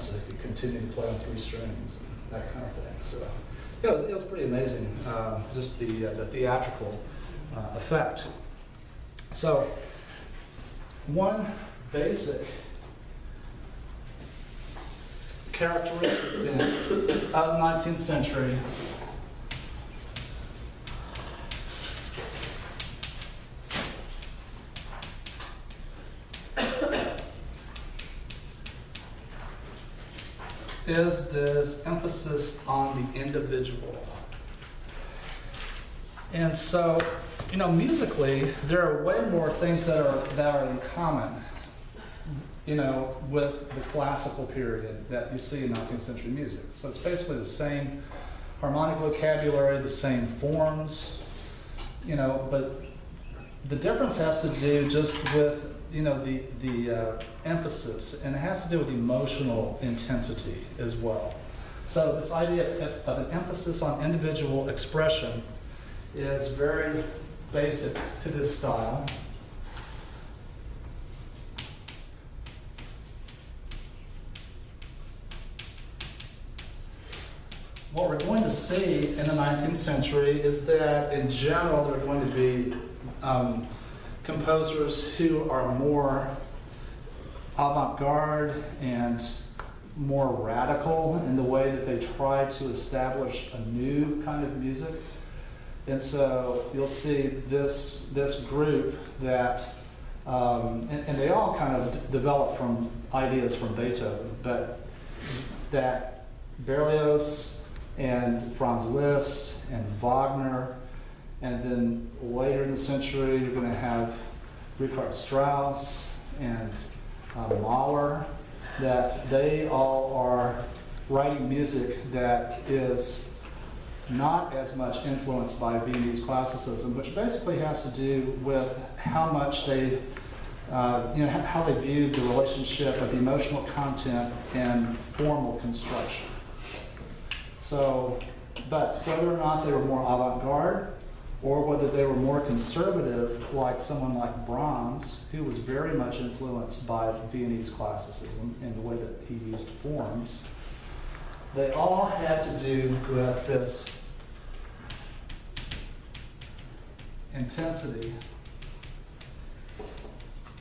so he could continue to play on 3 strings and that kind of thing. So yeah, it was pretty amazing, just the theatrical effect. So one basic characteristic then of the 19th century is this emphasis on the individual. And so, you know, musically, there are way more things that are in common, you know, with the classical period that you see in 19th century music. So it's basically the same harmonic vocabulary, the same forms, you know, but the difference has to do just with, you know, the emphasis, and it has to do with emotional intensity as well. So this idea of an emphasis on individual expression is very basic to this style. What we're going to see in the 19th century is that in general there are going to be composers who are more avant-garde and more radical in the way that they try to establish a new kind of music. And so you'll see this group that, and they all kind of develop from ideas from Beethoven, but that Berlioz and Franz Liszt and Wagner, and then later in the century you're going to have Richard Strauss and Mahler, that they all are writing music that is not as much influenced by Viennese classicism, which basically has to do with how much they, you know, how they viewed the relationship of emotional content and formal construction. So, but whether or not they were more avant-garde or whether they were more conservative, like someone like Brahms, who was very much influenced by Viennese classicism in the way that he used forms, they all had to do with this intensity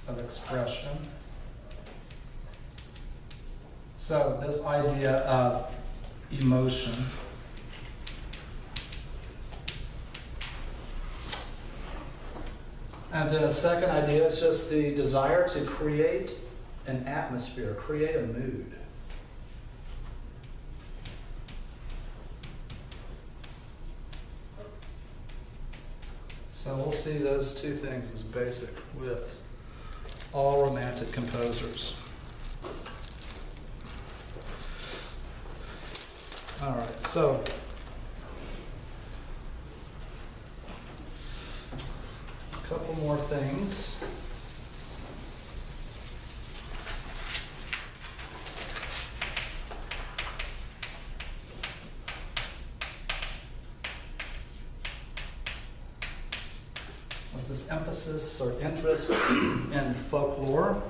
of expression. So this idea of emotion. And the second idea is just the desire to create an atmosphere, create a mood. So we'll see those two things as basic with all Romantic composers. All right, so a couple more things. Was this emphasis or interest in folklore?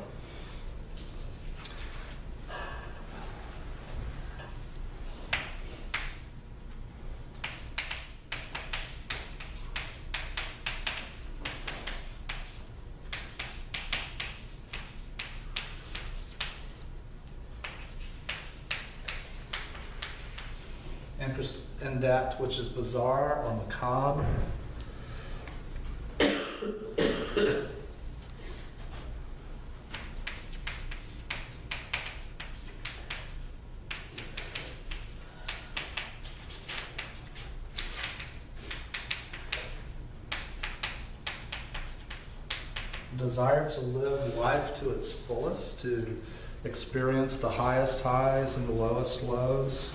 Interest in that which is bizarre or macabre. Desire to live life to its fullest, to experience the highest highs and the lowest lows.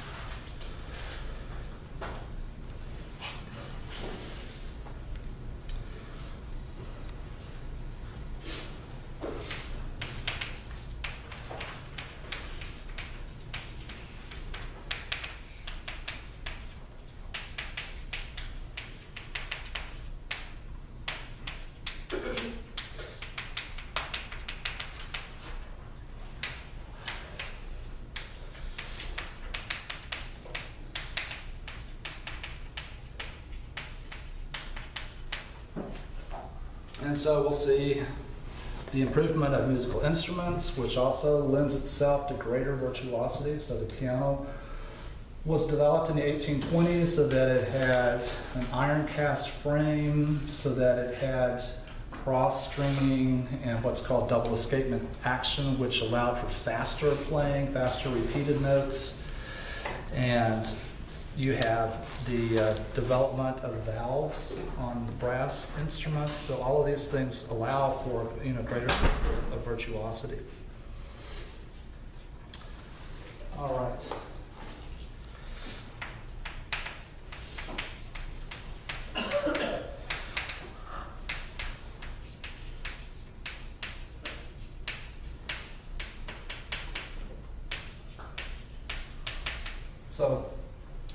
And so we'll see the improvement of musical instruments, which also lends itself to greater virtuosity. So the piano was developed in the 1820s so that it had an iron cast frame, so that it had cross stringing and what's called double escapement action, which allowed for faster playing, faster repeated notes. And you have the development of valves on brass instruments. So all of these things allow for greater sense of virtuosity. All right. So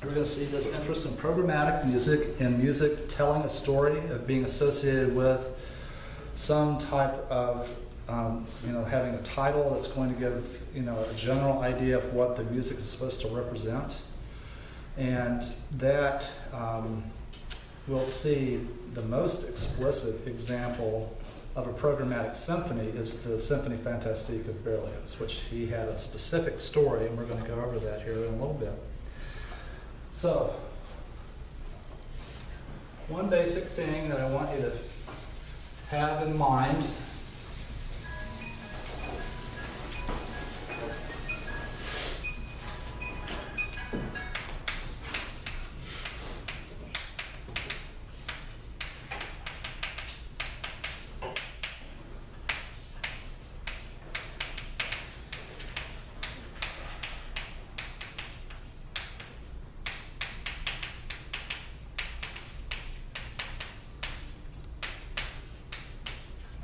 we're going to see this interest in programmatic music and music telling a story, of being associated with some type of, having a title that's going to give, a general idea of what the music is supposed to represent. And that we'll see the most explicit example of a programmatic symphony is the Symphonie Fantastique of Berlioz, which he had a specific story, and we're going to go over that here in a little bit. So, one basic thing that I want you to have in mind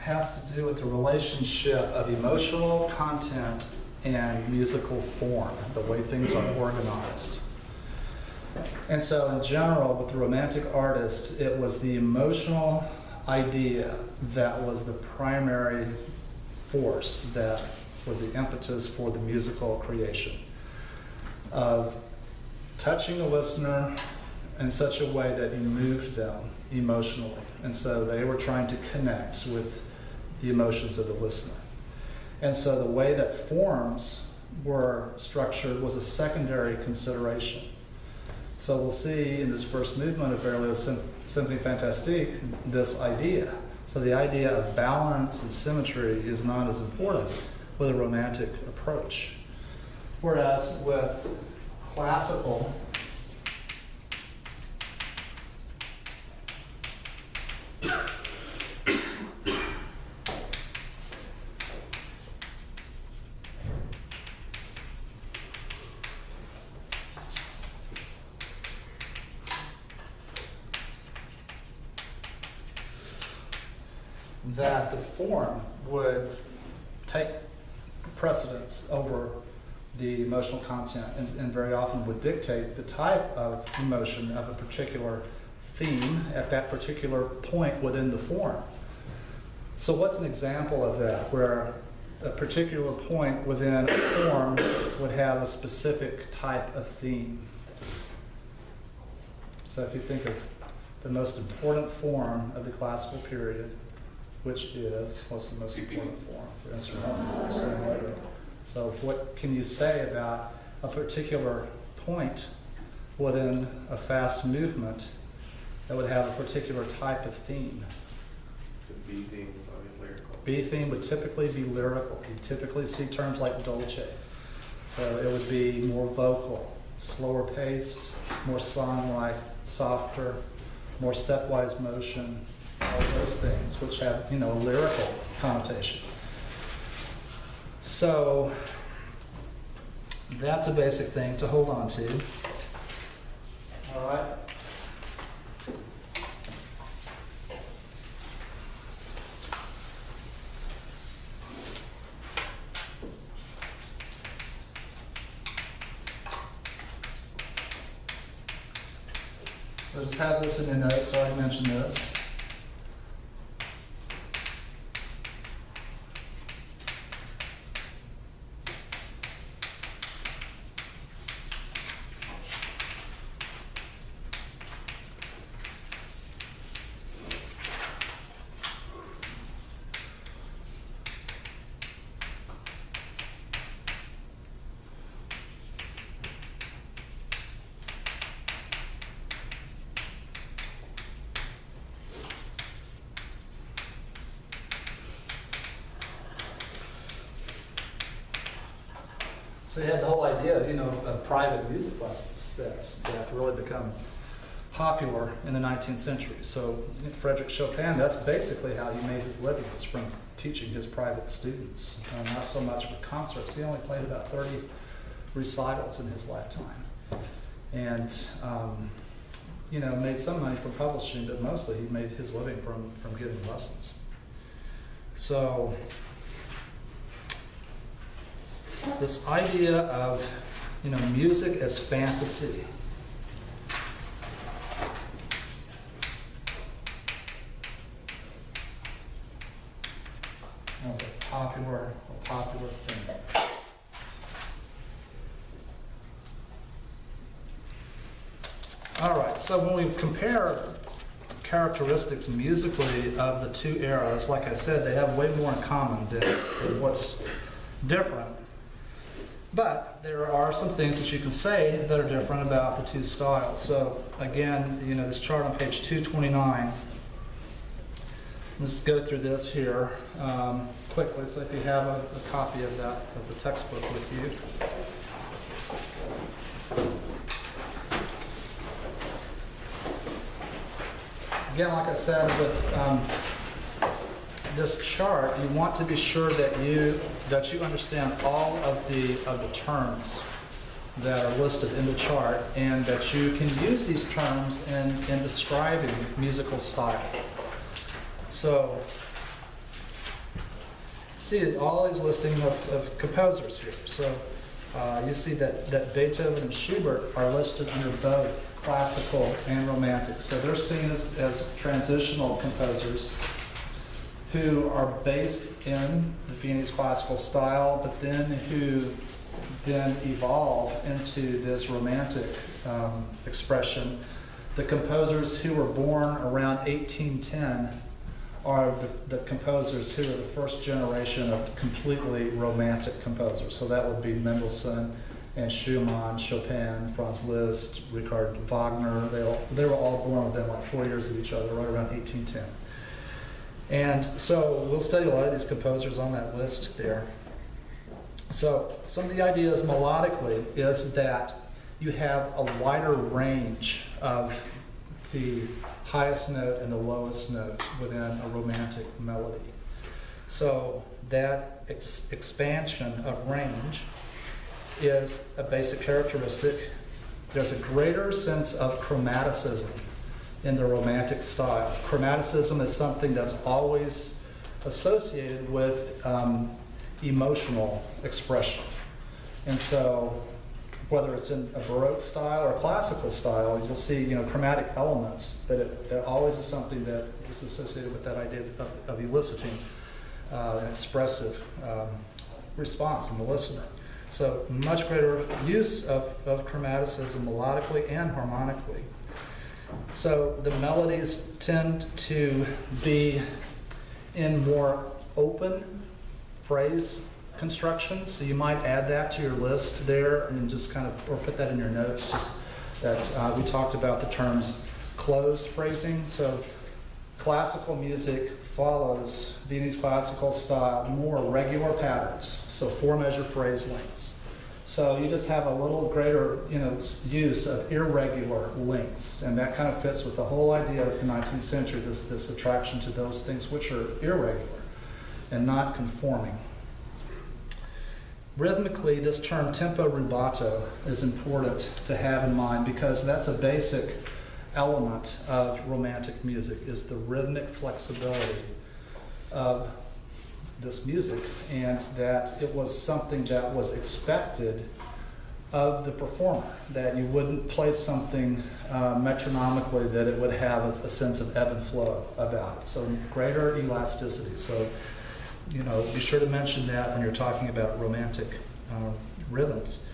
has to do with the relationship of emotional content and musical form, the way things are organized. And so in general, with the Romantic artists, it was the emotional idea that was the primary force, that was the impetus for the musical creation, of touching the listener in such a way that you moved them emotionally. And so they were trying to connect with the emotions of the listener. And so the way that forms were structured was a secondary consideration. So we'll see in this first movement of Berlioz' Symphonie Fantastique this idea. So the idea of balance and symmetry is not as important with a Romantic approach. Whereas with classical, that the form would take precedence over the emotional content and very often would dictate the type of emotion of a particular theme at that particular point within the form. So what's an example of that, where a particular point within a form would have a specific type of theme? So if you think of the most important form of the classical period, which is, what's the most important form for instrumental? So what can you say about a particular point within a fast movement that would have a particular type of theme? The B theme is always lyrical. B theme would typically be lyrical. You typically see terms like dolce. So it would be more vocal, slower paced, more song-like, softer, more stepwise motion, all those things which have, a lyrical connotation. So that's a basic thing to hold on to. All right. So just have this in your notes so I can mention this. So you have the whole idea, of private music lessons that really become popular in the 19th century. So Frederick Chopin, that's basically how he made his living, was from teaching his private students. Not so much with concerts. He only played about 30 recitals in his lifetime. And, made some money from publishing, but mostly he made his living from giving lessons. So this idea of, music as fantasy. That was a popular thing. All right, so when we compare characteristics musically of the two eras, like I said, they have way more in common than what's different. But there are some things that you can say that are different about the two styles. So again, this chart on page 229, let's go through this here quickly. So if you have a copy of the textbook with you. Again, like I said, with this chart, you want to be sure that you understand all of the terms that are listed in the chart, and that you can use these terms in describing musical style. So, see all these listing of composers here. So you see that Beethoven and Schubert are listed under both classical and romantic. So they're seen as transitional composers who are based in the Viennese classical style, but then who evolve into this romantic expression. The composers who were born around 1810 are the composers who are the first generation of completely romantic composers. So that would be Mendelssohn and Schumann, Chopin, Franz Liszt, Richard Wagner. They were all born within like 4 years of each other, right around 1810. And so we'll study a lot of these composers on that list there. So some of the ideas melodically is that you have a wider range of the highest note and the lowest note within a romantic melody. So that expansion of range is a basic characteristic. There's a greater sense of chromaticism in the romantic style. Chromaticism is something that's always associated with emotional expression. And so whether it's in a Baroque style or classical style, you'll see chromatic elements, but it always is something that is associated with that idea of eliciting an expressive response in the listener. So much greater use of chromaticism melodically and harmonically. So the melodies tend to be in more open phrase constructions. So you might add that to your list there and just or put that in your notes, just that we talked about the terms closed phrasing. So classical music follows Viennese classical style more regular patterns, so 4-measure phrase lengths. So you just have a little greater use of irregular lengths, and that kind of fits with the whole idea of the 19th century, this attraction to those things which are irregular and not conforming. Rhythmically, this term tempo rubato is important to have in mind because that's a basic element of romantic music, is the rhythmic flexibility of this music, and that it was something that was expected of the performer, that you wouldn't play something metronomically, that it would have a sense of ebb and flow about it. So greater elasticity. So be sure to mention that when you're talking about romantic rhythms.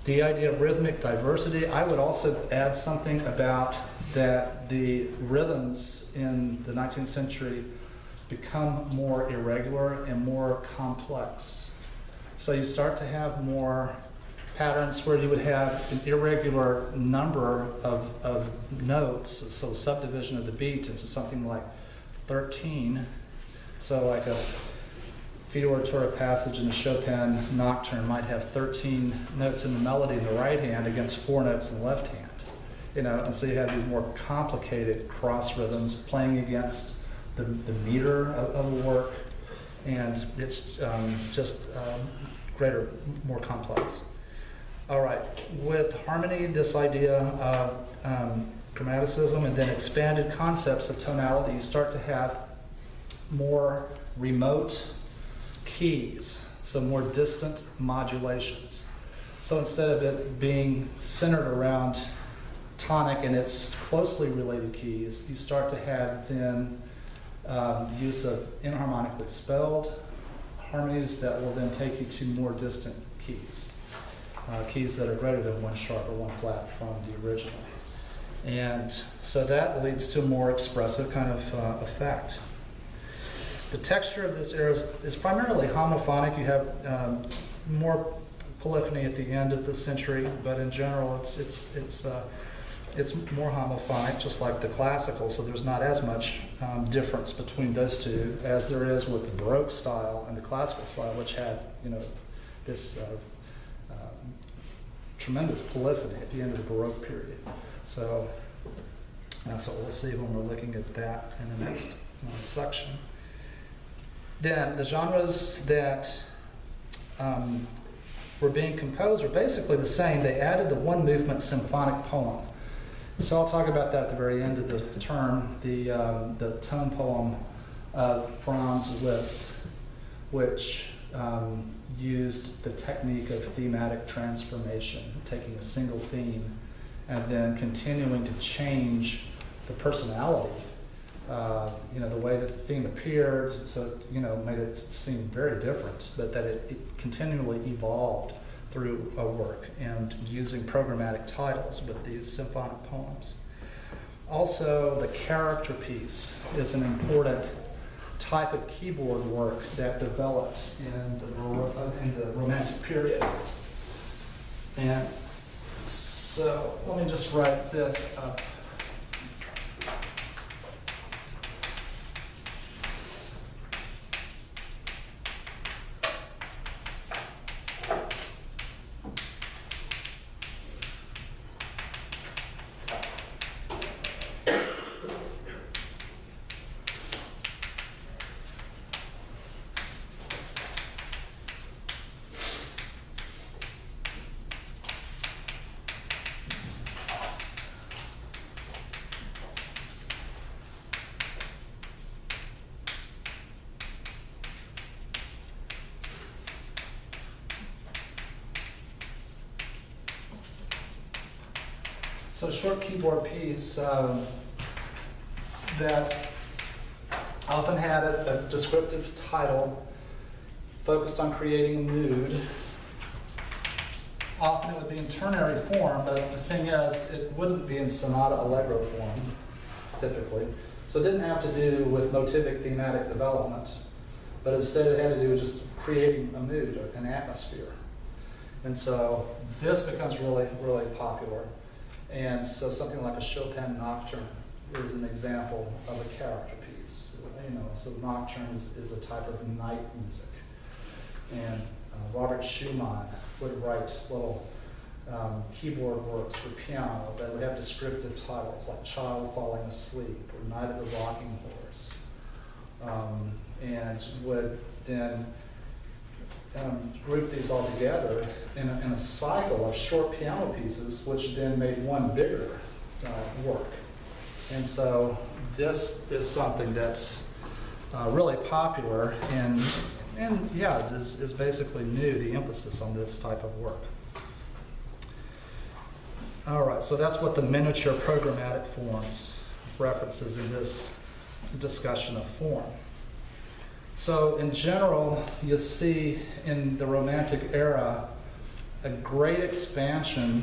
The idea of rhythmic diversity, I would also add something about that the rhythms in the 19th century become more irregular and more complex. So you start to have more patterns where you would have an irregular number of notes, so subdivision of the beat into something like 13. So like a fioratura passage in the Chopin nocturne might have 13 notes in the melody in the right hand against 4 notes in the left hand. And so you have these more complicated cross rhythms playing against the meter of a work, and it's just greater, more complex. All right, with harmony, this idea of chromaticism and then expanded concepts of tonality, you start to have more remote keys, so more distant modulations. So instead of it being centered around tonic and its closely related keys, you start to have then use of inharmonically spelled harmonies that will then take you to more distant keys, keys that are greater than 1 sharp or 1 flat from the original. And so that leads to a more expressive kind of effect. The texture of this era is primarily homophonic. You have more polyphony at the end of the century, but in general it's more homophonic, just like the classical, so there's not as much difference between those two as there is with the Baroque style and the classical style, which had, this tremendous polyphony at the end of the Baroque period. So that's what we'll see when we're looking at that in the next section. Then the genres that were being composed were basically the same. They added the one movement symphonic poem. So I'll talk about that at the very end of the term, the tone poem of Franz Liszt, which used the technique of thematic transformation, taking a single theme and then continuing to change the personality, the way that the theme appeared, so made it seem very different, but that it continually evolved through a work and using programmatic titles with these symphonic poems. Also, the character piece is an important type of keyboard work that developed in the Romantic period. And so let me just write this up. So a short keyboard piece that often had a descriptive title focused on creating a mood. Often it would be in ternary form, but the thing is, it wouldn't be in sonata allegro form, typically. So it didn't have to do with motivic thematic development, but instead it had to do with just creating a mood, or an atmosphere. And so this becomes really, really popular. And so something like a Chopin nocturne is an example of a character piece. So nocturne is a type of night music. And Robert Schumann would write little keyboard works for piano that would have descriptive titles like Child Falling Asleep or Night of the Rocking Horse, and would then group these all together in a cycle of short piano pieces, which then made one bigger work. And so this is something that's really popular, and yeah, is basically new, the emphasis on this type of work. All right, so that's what the miniature programmatic forms references in this discussion of form. So in general, you see in the Romantic era a great expansion